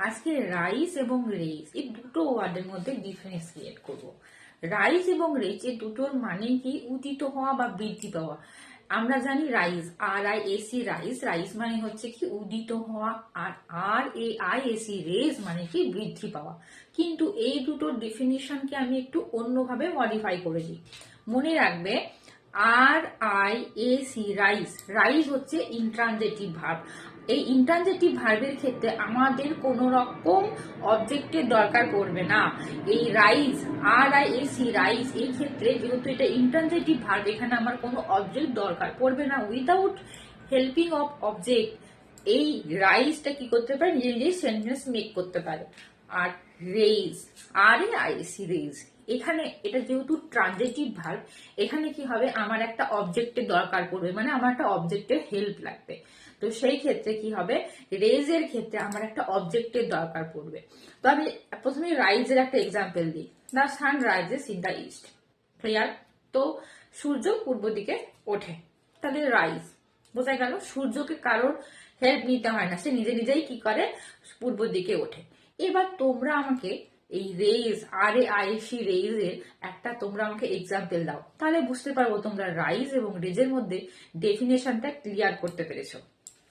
আজকে রাইজ এবং রেজ এই দুটো ওয়ার্ডের মধ্যে ডিফারেন্স ক্রিয়েট করব। রাইজ এবং রেজ এই দুটোর মানে কি উদিত হওয়া বা বৃদ্ধি পাওয়া। আমরা জানি রাইজ, RISE রাইজ, রাইজ মানে হচ্ছে কি উদিত হওয়া, আর RAISE রেজ মানে কি বৃদ্ধি পাওয়া। কিন্তু এই দুটোর ডেফিনিশনকে আমি একটু অন্যভাবে মডিফাই করে দিই। মনে রাখবে RISE রাইজ, রাইজ হচ্ছে ইন্ট্রানজেটিভ ভার্ব। এই ইন্ট্রানজেটিভ ভার্বের ক্ষেত্রে আমাদের কোন রকম অবজেক্টের দরকার পড়বে না। এই রাইজ, RISE রাইজ, এই ক্ষেত্রে যেহেতু এটা ইন্ট্রানজেটিভ ভার্ব, এখানে আমার কোনো অবজেক্ট দরকার পড়বে না। উইদাউট হেল্পিং অফ অবজেক্ট এই রাইজটা কি করতে পারে, নিজে নিজেই সেন্টেন্স মেক করতে পারে। আর রেজ, RAISE রেজ, এখানে এটা যেহেতু ট্রানজেটিভ ভার্ব, এখানে কি হবে, আমার একটা অবজেক্টের দরকার পড়বে, মানে আমার একটা অবজেক্টের হেল্প লাগবে। তো সেই ক্ষেত্রে কি হবে, রেজের ক্ষেত্রে আমার একটা অবজেক্টের দরকার পড়বে। তো আমি প্রথমে রাইজের একটা এক্সাম্পল দিই। The sun rises in the east. Clear? তো সূর্য পূর্ব দিকে ওঠে, তাহলে রাইজ বোঝা গেল। সূর্যকে কারোর হেল্প নিতে হয় না, সে নিজে নিজেই কি করে, পূর্ব দিকে ওঠে। এবার তোমরা আমাকে এই রেজ, RAISE রেজের একটা তোমরা আমাকে এক্সাম্পল দাও, তাহলে বুঝতে পারবো তোমরা রাইজ এবং রেজের মধ্যে ডেফিনেশনটা ক্লিয়ার করতে পেরেছো।